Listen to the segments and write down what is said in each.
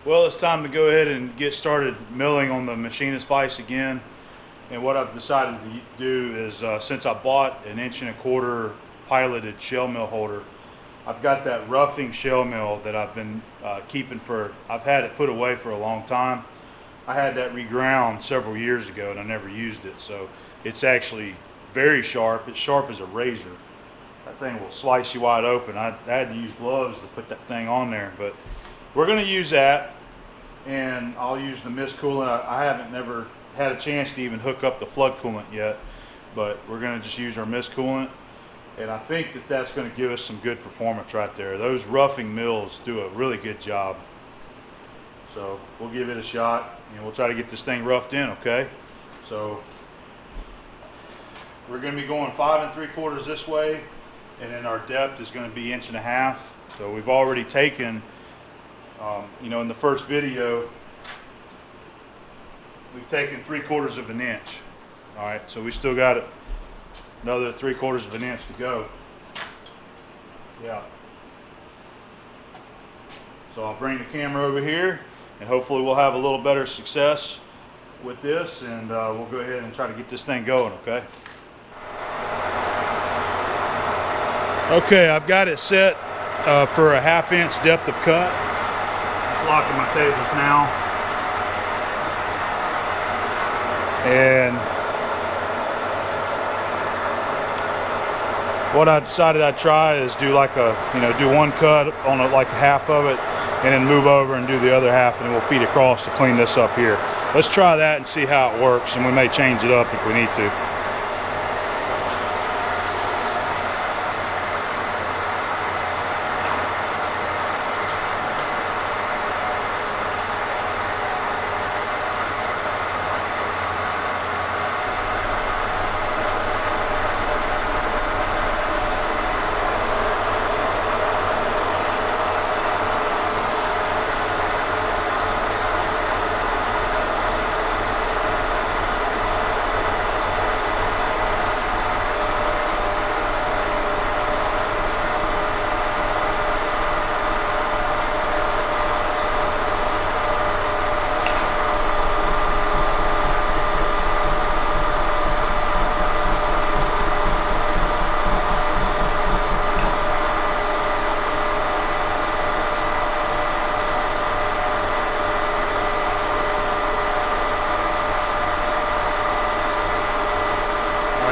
Well, it's time to go ahead and get started milling on the Machinist vise again. And what I've decided to do is, since I bought an 1¼ inch piloted shell mill holder, I've got that roughing shell mill that I've been keeping I've had it put away for a long time. I had that reground several years ago and I never used it. So it's actually very sharp. It's sharp as a razor. That thing will slice you wide open. I had to use gloves to put that thing on there, but we're going to use that, and I'll use the mist coolant. I haven't never had a chance to even hook up the flood coolant yet, but we're going to just use our mist coolant, and I think that that's going to give us some good performance right there. Those roughing mills do a really good job. So we'll give it a shot and we'll try to get this thing roughed in, okay? So we're going to be going 5 3/4 this way, and then our depth is going to be 1.5 inches. So we've already taken, you know, in the first video, we've taken 3/4 of an inch. All right, so we still got another 3/4 of an inch to go. Yeah. So I'll bring the camera over here, and hopefully we'll have a little better success with this, and we'll go ahead and try to get this thing going, okay? Okay, I've got it set for a 1/2 inch depth of cut. Just locking my tables now. And what I decided I'd try is do like do one cut on like half of it, and then move over and do the other half, and then we'll feed across to clean this up here. Let's try that and see how it works, and we may change it up if we need to.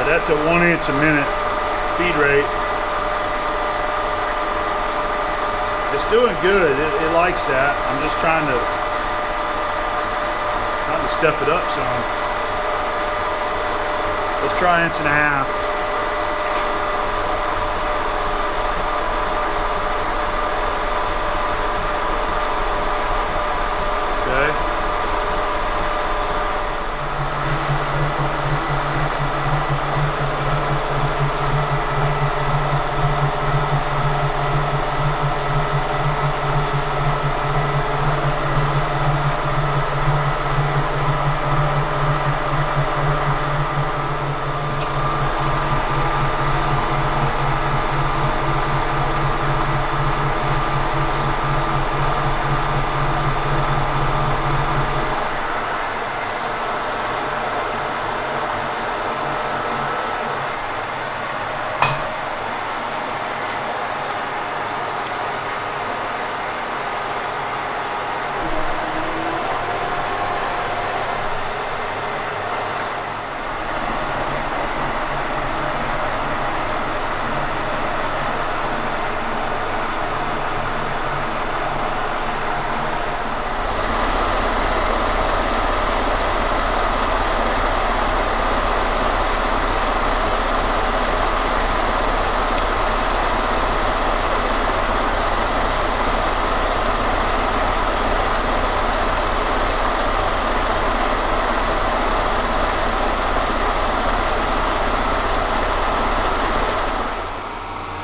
That's at 1 inch a minute feed rate. It's doing good. It likes that. I'm just trying to step it up some. Let's try 1.5 inches. Okay.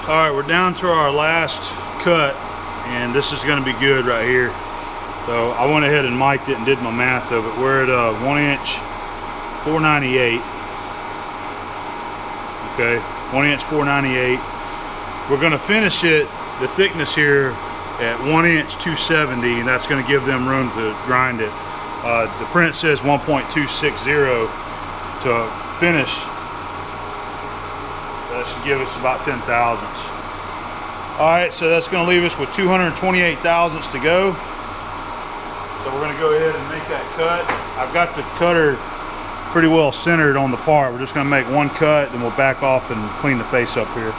All right, we're down to our last cut, and this is going to be good right here. So I went ahead and mic'd it and did my math of it. We're at 1 inch 498. Okay, 1 inch 498. We're going to finish it, the thickness here, at 1 inch 270, and that's going to give them room to grind it. The print says 1.260 to finish. That should give us about 10 thousandths. All right, so that's going to leave us with 228 thousandths to go. So we're going to go ahead and make that cut. I've got the cutter pretty well centered on the part. We're just going to make one cut, and we'll back off and clean the face up here.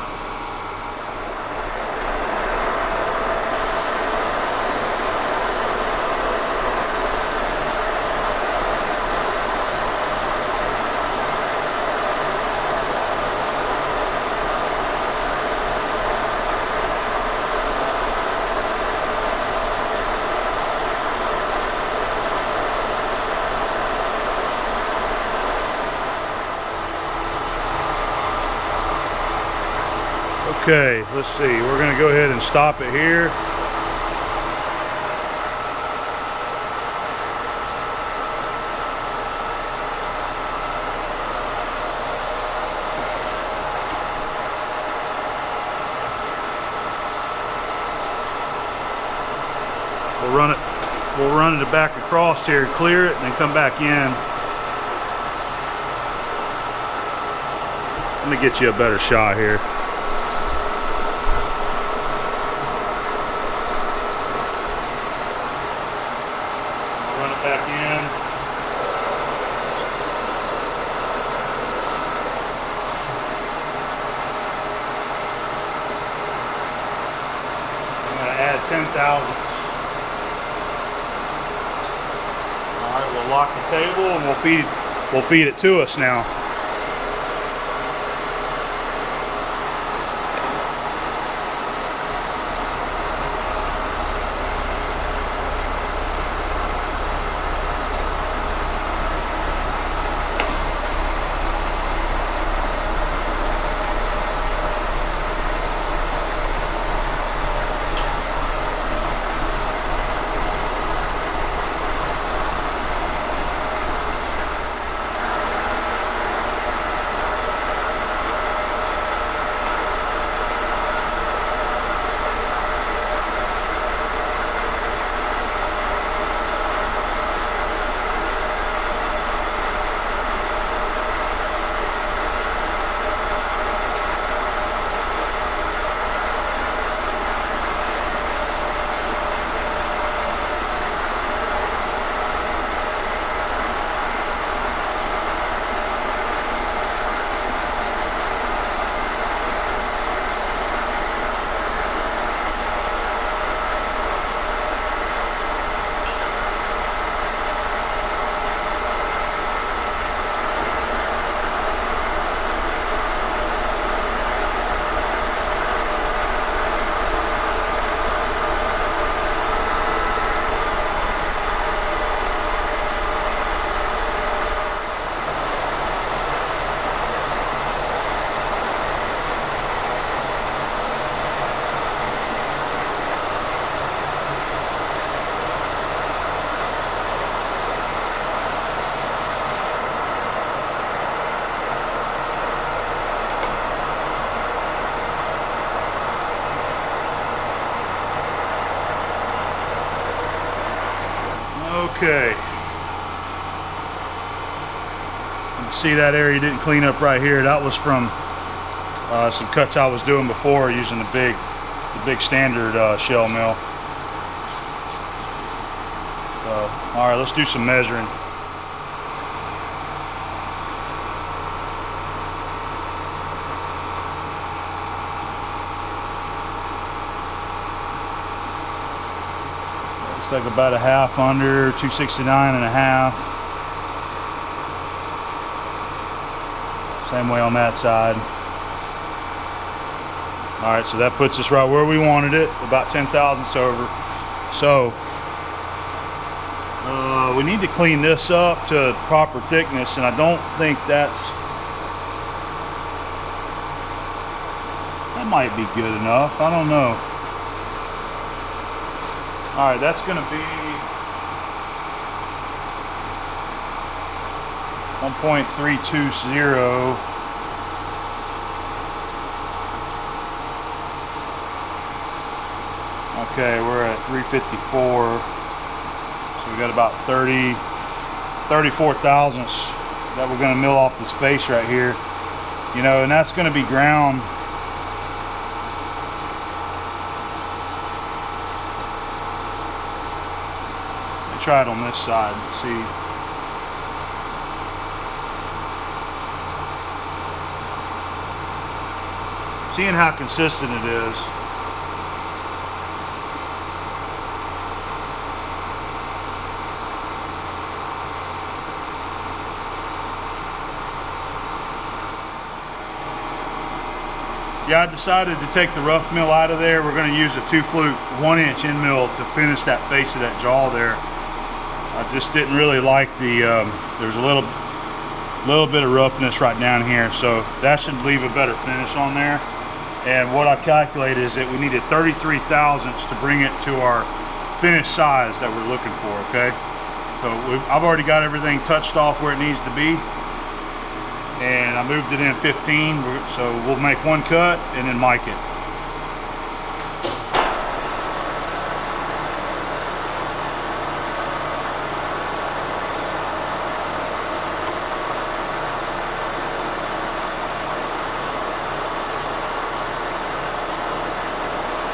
Okay, let's see. We're going to go ahead and stop it here. We'll run it back across here, clear it, and then come back in. Let me get you a better shot here. Run it back in. I'm going to add 10 thousandths. All right, we'll lock the table and we'll feed it to us now. Okay. You can see that area didn't clean up right here. That was from some cuts I was doing before using the big standard shell mill. All right, let's do some measuring. Looks like about a half under, 269 and a half. Same way on that side. All right, so that puts us right where we wanted it, about 10 thousandths over. So we need to clean this up to proper thickness, and I don't think that might be good enough. I don't know. All right, that's going to be 1.320. Okay, we're at 354. So we got about 34 thousandths that we're going to mill off this face right here. You know, and that's going to be ground. Let me try it on this side and see. Seeing how consistent it is. Yeah, I decided to take the rough mill out of there. We're going to use a 2-flute 1-inch end mill to finish that face of that jaw there. I just didn't really like the, there's a little bit of roughness right down here, so that should leave a better finish on there. And what I calculated is that we needed 33 thousandths to bring it to our finished size that we're looking for, okay? So I've already got everything touched off where it needs to be. And I moved it in 15, so we'll make one cut and then mic it.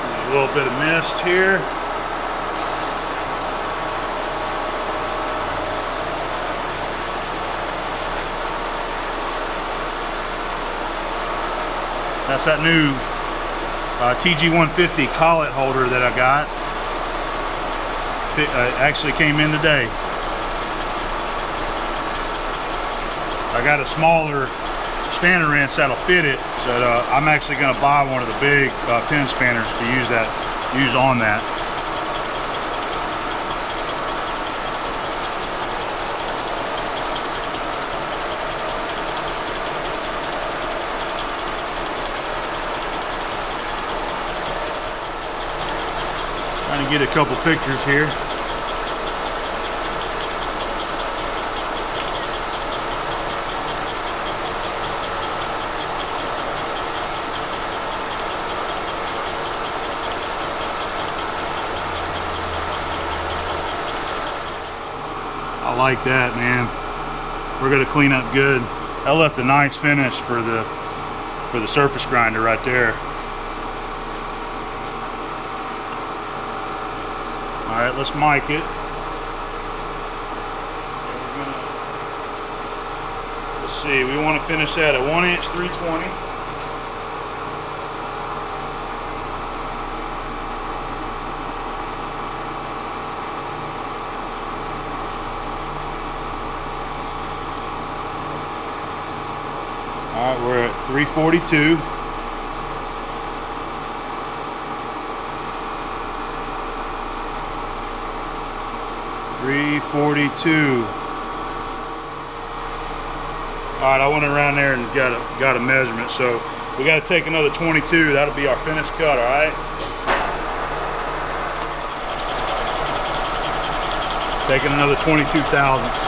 There's a little bit of mist here. That's that new TG150 collet holder that I got. It actually came in today. I got a smaller spanner wrench that'll fit it, but I'm actually going to buy one of the big pin spanners to use on that. Trying to get a couple pictures here. I like that, man. We're gonna clean up good. That left a nice finish for the surface grinder right there. All right, let's mic it. Let's see, we want to finish that at 1-inch 320. All right, we're at 342. All right, I went around there and got a measurement, so we got to take another 22. That'll be our finished cut. All right. Taking another 22 thousandths.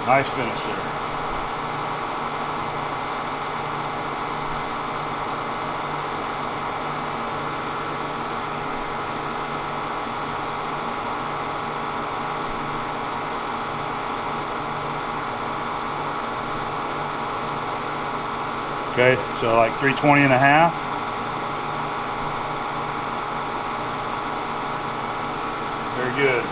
Nice finish there. Okay, so like 320 and a half. Very good.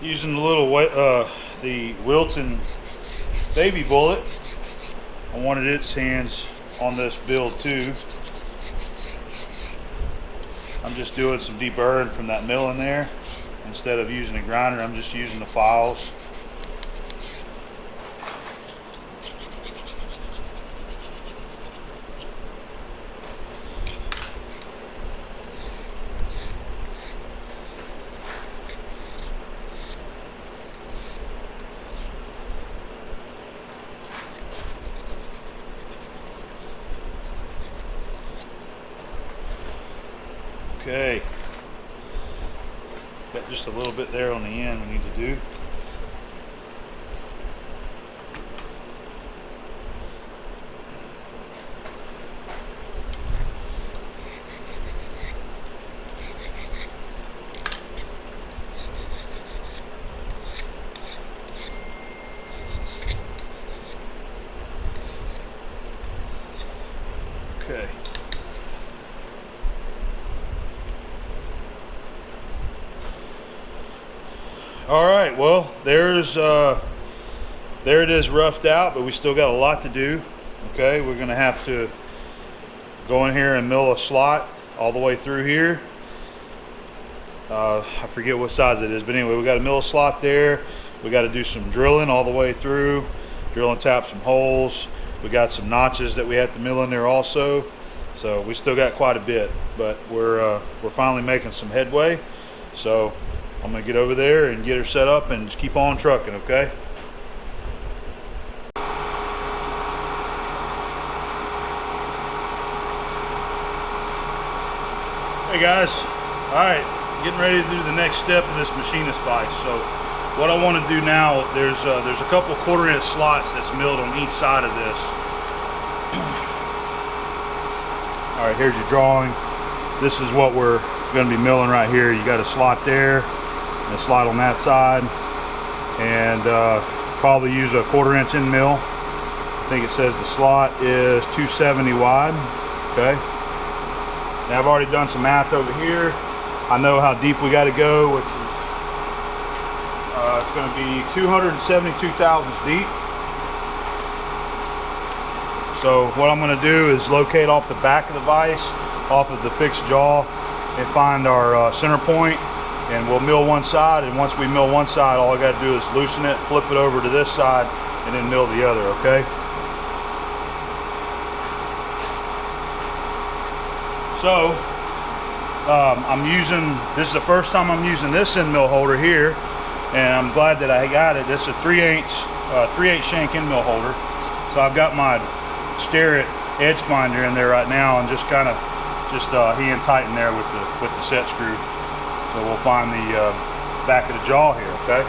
Using the little the Wilton baby bullet. I wanted its hands on this build too. I'm just doing some deburring from that mill in there. Instead of using a grinder, I'm just using the files. Okay, got just a little bit there on the end we need to do. Okay. All right, well, there it is roughed out, but we still got a lot to do. Okay, we're gonna have to go in here and mill a slot all the way through here. I forget what size it is, but anyway, we got to mill a slot there. We got to do some drilling all the way through, drill and tap some holes. We got some notches that we have to mill in there also. So we still got quite a bit, but we're finally making some headway. So I'm gonna get over there and get her set up and just keep on trucking, okay? Hey guys, all right, getting ready to do the next step of this machinist vise. So what I want to do now, there's a couple 1/4 inch slots that's milled on each side of this. All right, here's your drawing. This is what we're going to be milling right here. You got a slot there and a slot on that side, and probably use a 1/4 inch end mill. I think it says the slot is 270 wide. Okay. Now I've already done some math over here. I know how deep we got to go, which is it's going to be 272 thousandths deep. So what I'm going to do is locate off the back of the vise, off of the fixed jaw, and find our center point, and we'll mill one side. And once we mill one side, all I got to do is loosen it, flip it over to this side, and then mill the other. Okay. So this is the first time I'm using this end mill holder here, and I'm glad that I got it. This is a 3/8 shank end mill holder. So I've got my Starrett edge finder in there right now, and just kind of hand tighten there with the set screw. So we'll find the back of the jaw here. Okay.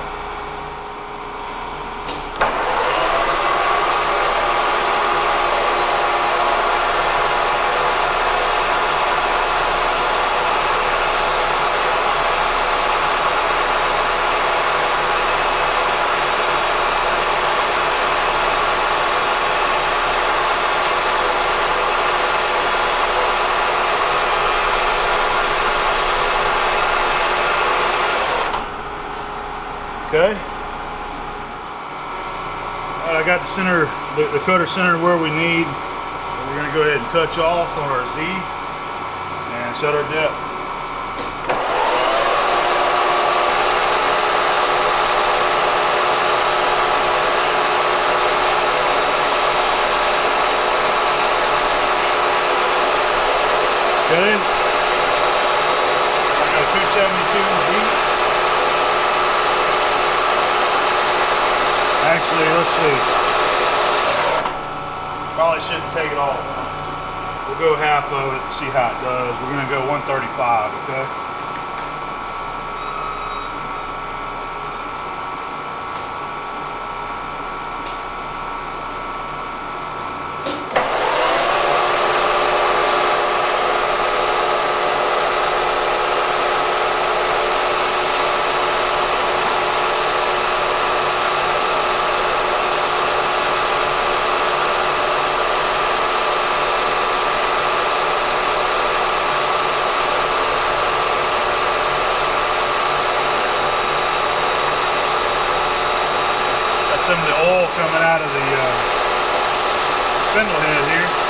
Okay. All right, I got the center, the cutter centered where we need. We're going to go ahead and touch off on our Z and set our depth. Okay. I got 272 deep. Actually, let's see. Probably shouldn't take it all. We'll go half of it and see how it does. We're going to go 135, okay? oil coming out of the spindle head here.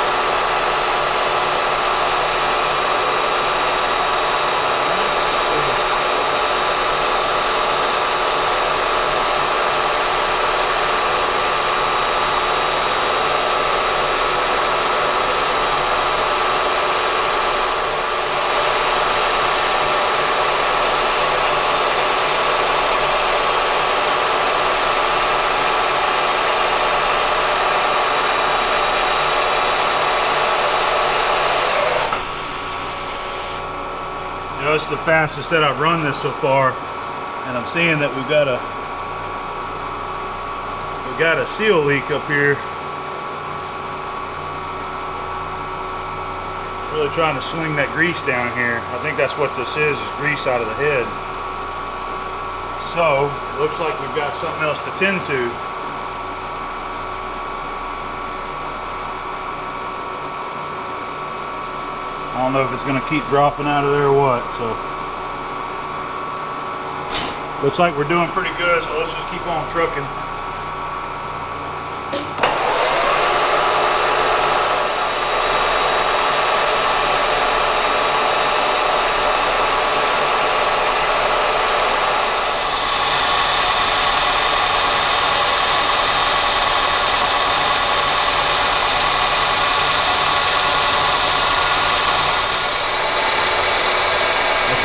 It's the fastest that I've run this so far, and I'm seeing that we've got a seal leak up here. Really trying to sling that grease down here. I think that's what this is grease out of the head. So it looks like we've got something else to tend to. I don't know if it's going to keep dropping out of there or what, so looks like we're doing pretty good, so let's just keep on trucking.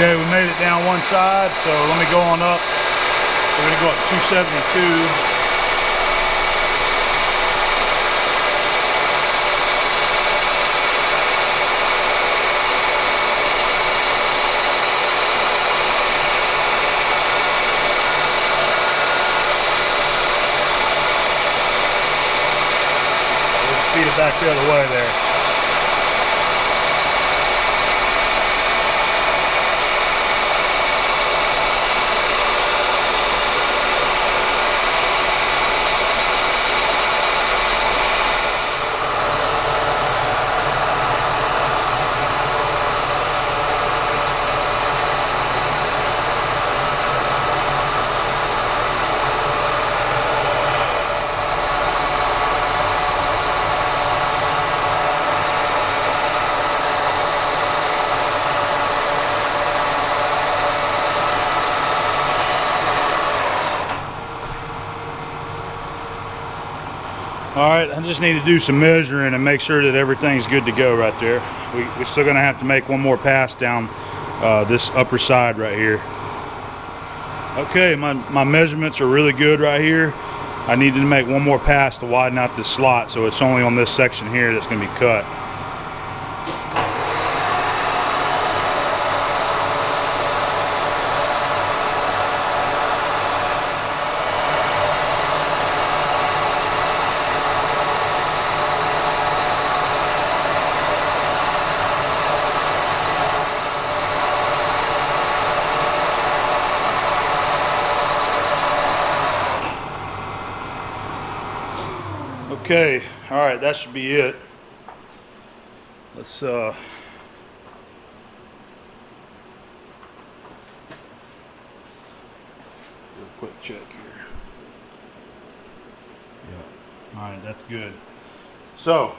Okay, we made it down one side, so let me go on up. We're going to go up to 272. We'll speed it back the other way there. Alright, I just need to do some measuring and make sure that everything's good to go right there. We're still going to have to make one more pass down this upper side right here. Okay, my measurements are really good right here. I need to make one more pass to widen out this slot, so it's only on this section here that's going to be cut. Okay, all right, that should be it. Let's do a quick check here. Yep. All right, that's good. So,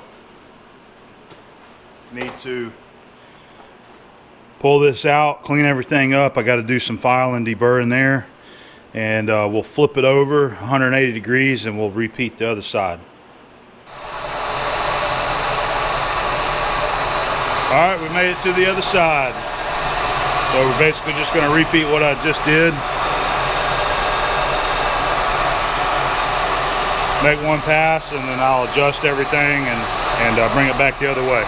need to pull this out, clean everything up. I got to do some filing, deburring there, and we'll flip it over 180 degrees, and we'll repeat the other side. All right, we made it to the other side. So we're basically just going to repeat what I just did. Make one pass, and then I'll adjust everything and bring it back the other way.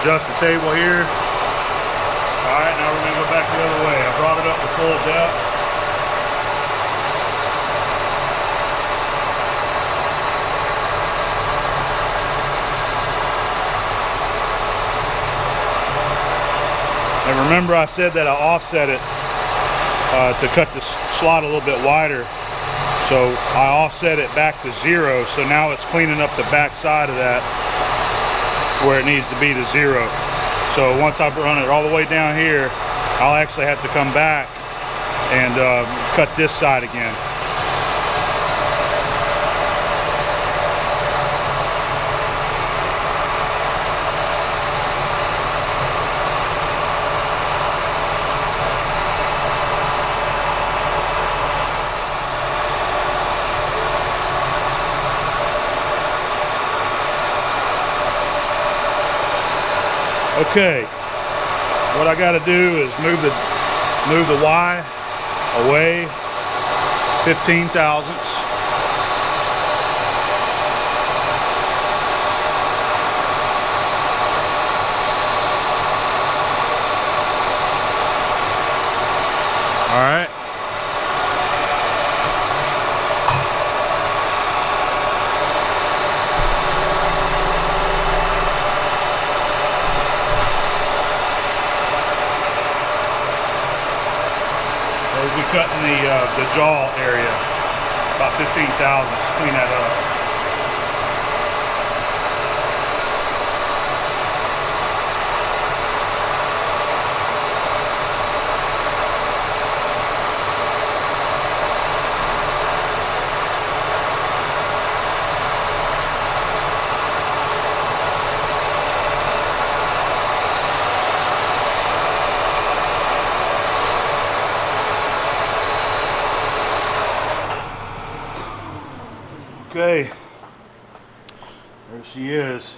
Adjust the table here. Alright, now we're going to go back the other way. I brought it up to full depth. And remember I said that I offset it to cut the slot a little bit wider. So I offset it back to 0, so now it's cleaning up the back side of that where it needs to be to 0. So once I run it all the way down here, I'll actually have to come back and cut this side again. Okay, what I got to do is move the Y away 15 thousandths. All right. We'll be cutting the jaw area, about 15 thousandths, clean that up. Okay, there she is.